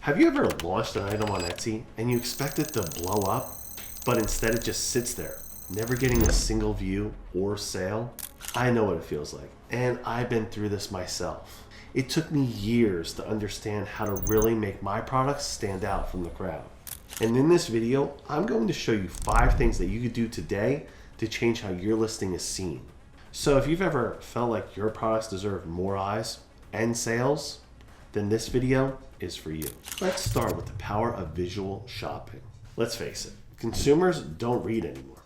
Have you ever launched an item on Etsy and you expect it to blow up, but instead it just sits there, never getting a single view or sale? I know what it feels like, and I've been through this myself. It took me years to understand how to really make my products stand out from the crowd. And in this video, I'm going to show you 5 things that you could do today to change how your listing is seen. So if you've ever felt like your products deserve more eyes and sales, then this video is for you. Let's start with the power of visual shopping. Let's face it, consumers don't read anymore.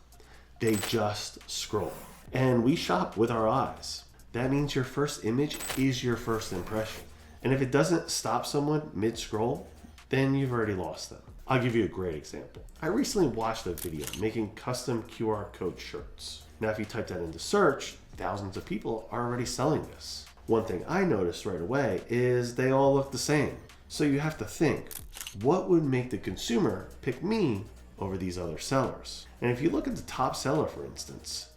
They just scroll. And we shop with our eyes. That means your first image is your first impression. And if it doesn't stop someone mid-scroll, then you've already lost them. I'll give you a great example. I recently watched a video making custom QR code shirts. Now, if you type that into search, thousands of people are already selling this. One thing I noticed right away is they all look the same. So you have to think, what would make the consumer pick me over these other sellers? And if you look at the top seller, for instance,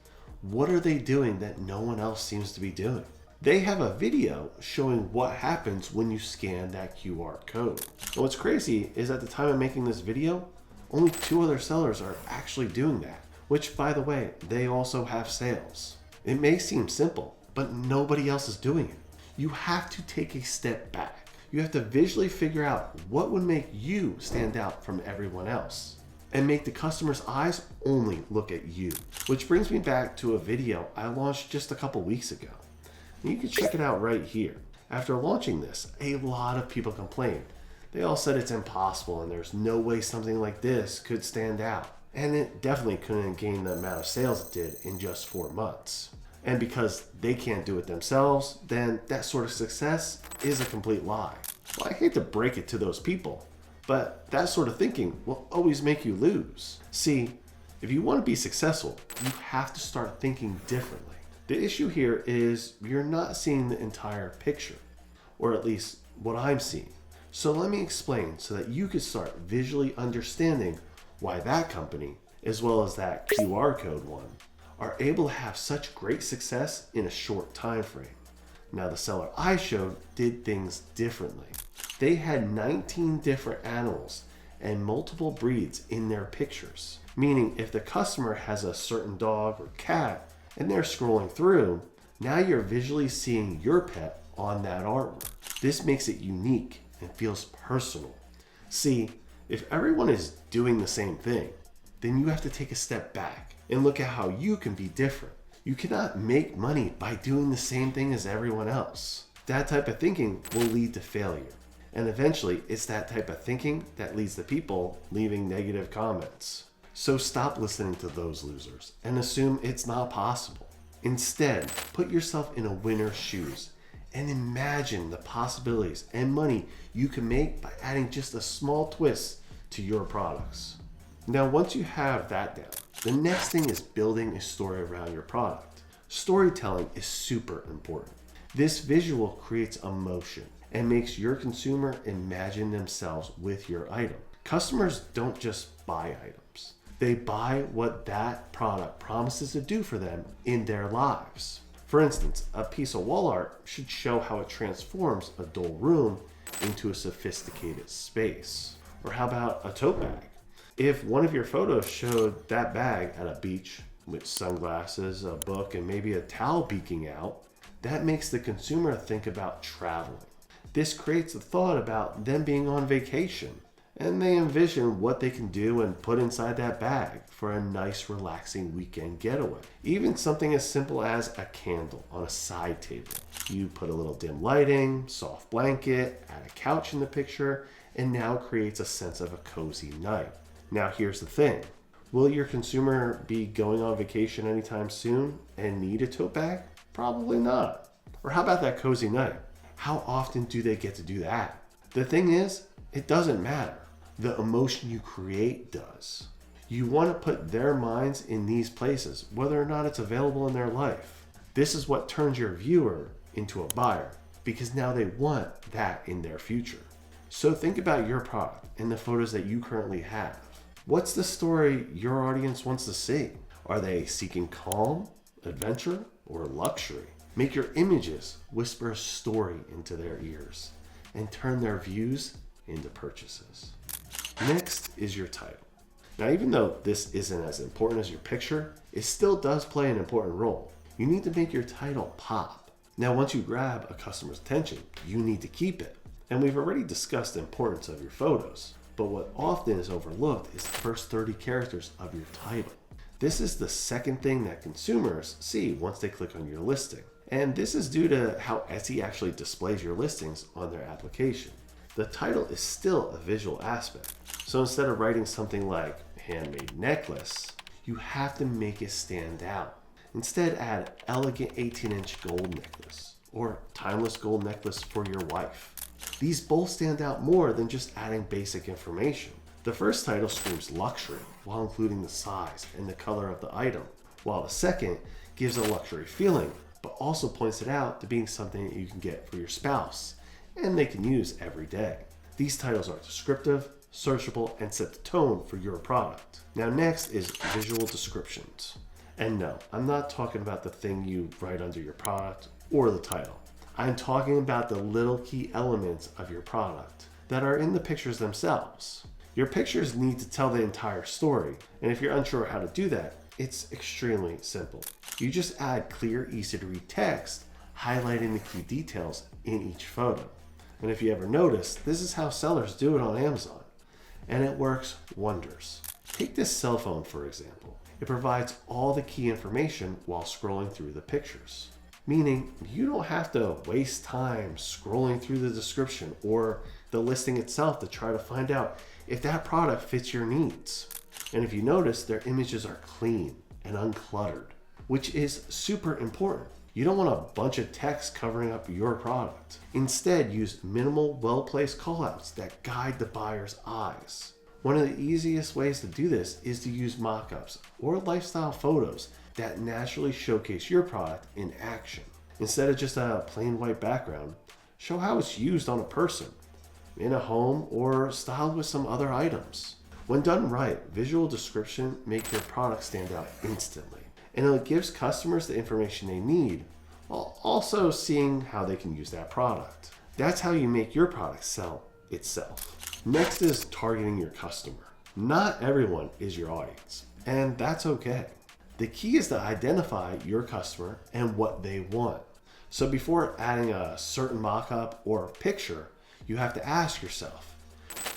what are they doing that no one else seems to be doing? They have a video showing what happens when you scan that QR code. And what's crazy is at the time of making this video, only 2 other sellers are actually doing that, which, by the way, they also have sales. It may seem simple, but nobody else is doing it. You have to take a step back. You have to visually figure out what would make you stand out from everyone else and make the customer's eyes only look at you. Which brings me back to a video I launched just a couple weeks ago. You can check it out right here. After launching this, a lot of people complained. They all said it's impossible and there's no way something like this could stand out. And it definitely couldn't gain the amount of sales it did in just 4 months. And because they can't do it themselves, then that sort of success is a complete lie. Well, I hate to break it to those people, but that sort of thinking will always make you lose. See, if you want to be successful, you have to start thinking differently. The issue here is you're not seeing the entire picture, or at least what I'm seeing. So let me explain so that you can start visually understanding why that company, as well as that QR code one, are able to have such great success in a short time frame. Now, the seller I showed did things differently. They had 19 different animals and multiple breeds in their pictures, meaning if the customer has a certain dog or cat and they're scrolling through, now you're visually seeing your pet on that artwork. This makes it unique and feels personal. See, if everyone is doing the same thing, then you have to take a step back and look at how you can be different. You cannot make money by doing the same thing as everyone else. That type of thinking will lead to failure. And eventually, it's that type of thinking that leads to people leaving negative comments. So stop listening to those losers and assume it's not possible. Instead, put yourself in a winner's shoes and imagine the possibilities and money you can make by adding just a small twist to your products. Now, once you have that down, the next thing is building a story around your product. Storytelling is super important. This visual creates emotion and makes your consumer imagine themselves with your item. Customers don't just buy items. They buy what that product promises to do for them in their lives. For instance, a piece of wall art should show how it transforms a dull room into a sophisticated space. Or how about a tote bag? If one of your photos showed that bag at a beach with sunglasses, a book, and maybe a towel peeking out, that makes the consumer think about traveling. This creates a thought about them being on vacation, and they envision what they can do and put inside that bag for a nice, relaxing weekend getaway. Even something as simple as a candle on a side table. You put a little dim lighting, soft blanket, add a couch in the picture, and now creates a sense of a cozy night. Now, here's the thing. Will your consumer be going on vacation anytime soon and need a tote bag? Probably not. Or how about that cozy night? How often do they get to do that? The thing is, it doesn't matter. The emotion you create does. You want to put their minds in these places, whether or not it's available in their life. This is what turns your viewer into a buyer, because now they want that in their future. So think about your product and the photos that you currently have. What's the story your audience wants to see? Are they seeking calm, adventure, or luxury? Make your images whisper a story into their ears and turn their views into purchases. Next is your title. Now, even though this isn't as important as your picture, it still does play an important role. You need to make your title pop. Now, once you grab a customer's attention, you need to keep it. And we've already discussed the importance of your photos, but what often is overlooked is the first 30 characters of your title. This is the second thing that consumers see once they click on your listing. And this is due to how Etsy actually displays your listings on their application. The title is still a visual aspect. So instead of writing something like handmade necklace, you have to make it stand out. Instead, add elegant 18-inch gold necklace or timeless gold necklace for your wife. These both stand out more than just adding basic information. The first title screams luxury while including the size and the color of the item, while the second gives a luxury feeling, but also points it out to being something that you can get for your spouse and they can use every day. These titles are descriptive, searchable, and set the tone for your product. Now next is visual descriptions. And no, I'm not talking about the thing you write under your product or the title. I'm talking about the little key elements of your product that are in the pictures themselves. Your pictures need to tell the entire story, and if you're unsure how to do that, it's extremely simple. You just add clear, easy to read text highlighting the key details in each photo. And if you ever notice, this is how sellers do it on Amazon, and it works wonders. Take this cell phone for example. It provides all the key information while scrolling through the pictures, meaning you don't have to waste time scrolling through the description or the listing itself to try to find out if that product fits your needs. And if you notice, their images are clean and uncluttered, which is super important. You don't want a bunch of text covering up your product. Instead, use minimal, well-placed callouts that guide the buyer's eyes. One of the easiest ways to do this is to use mock-ups or lifestyle photos that naturally showcase your product in action. Instead of just a plain white background, show how it's used on a person, in a home, or styled with some other items. When done right, visual description make your product stand out instantly, and it gives customers the information they need while also seeing how they can use that product. That's how you make your product sell itself. Next is targeting your customer. Not everyone is your audience, and that's okay. The key is to identify your customer and what they want. So before adding a certain mock-up or picture, you have to ask yourself,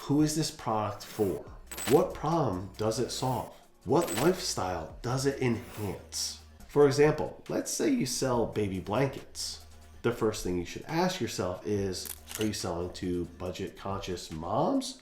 who is this product for? What problem does it solve? What lifestyle does it enhance? For example, let's say you sell baby blankets. The first thing you should ask yourself is, are you selling to budget-conscious moms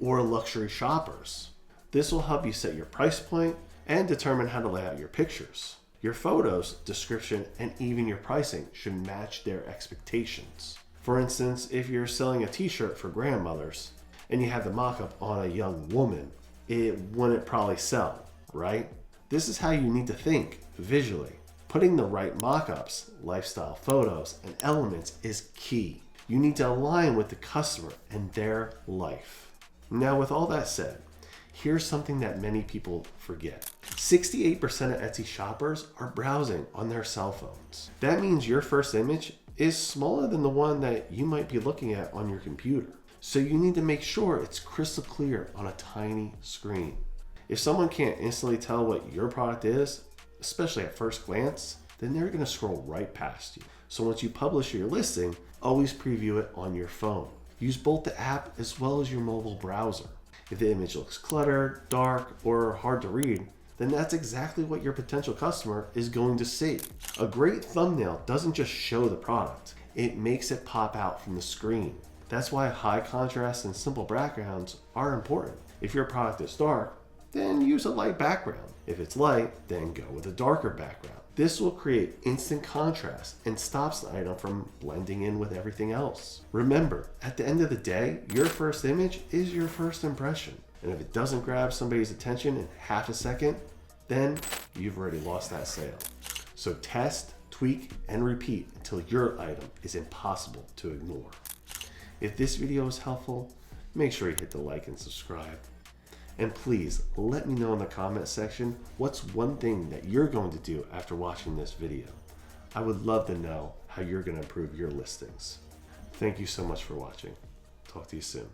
or luxury shoppers? This will help you set your price point and determine how to lay out your pictures. Your photos, description, and even your pricing should match their expectations. For instance, if you're selling a t-shirt for grandmothers and you have the mock-up on a young woman, it wouldn't probably sell, right? This is how you need to think visually. Putting the right mock-ups, lifestyle photos, and elements is key. You need to align with the customer and their life. Now, with all that said, here's something that many people forget. 68% of Etsy shoppers are browsing on their cell phones. That means your first image is smaller than the one that you might be looking at on your computer. So you need to make sure it's crystal clear on a tiny screen. If someone can't instantly tell what your product is, especially at first glance, then they're going to scroll right past you. So once you publish your listing, always preview it on your phone. Use both the app as well as your mobile browser. If the image looks cluttered, dark, or hard to read, then that's exactly what your potential customer is going to see. A great thumbnail doesn't just show the product, it makes it pop out from the screen. That's why high contrast and simple backgrounds are important. If your product is dark, then use a light background. If it's light, then go with a darker background. This will create instant contrast and stops the item from blending in with everything else. Remember, at the end of the day, your first image is your first impression. And if it doesn't grab somebody's attention in half a second, then you've already lost that sale. So test, tweak, and repeat until your item is impossible to ignore. If this video was helpful, make sure you hit the like and subscribe. And please let me know in the comment section what's one thing that you're going to do after watching this video. I would love to know how you're going to improve your listings. Thank you so much for watching. Talk to you soon.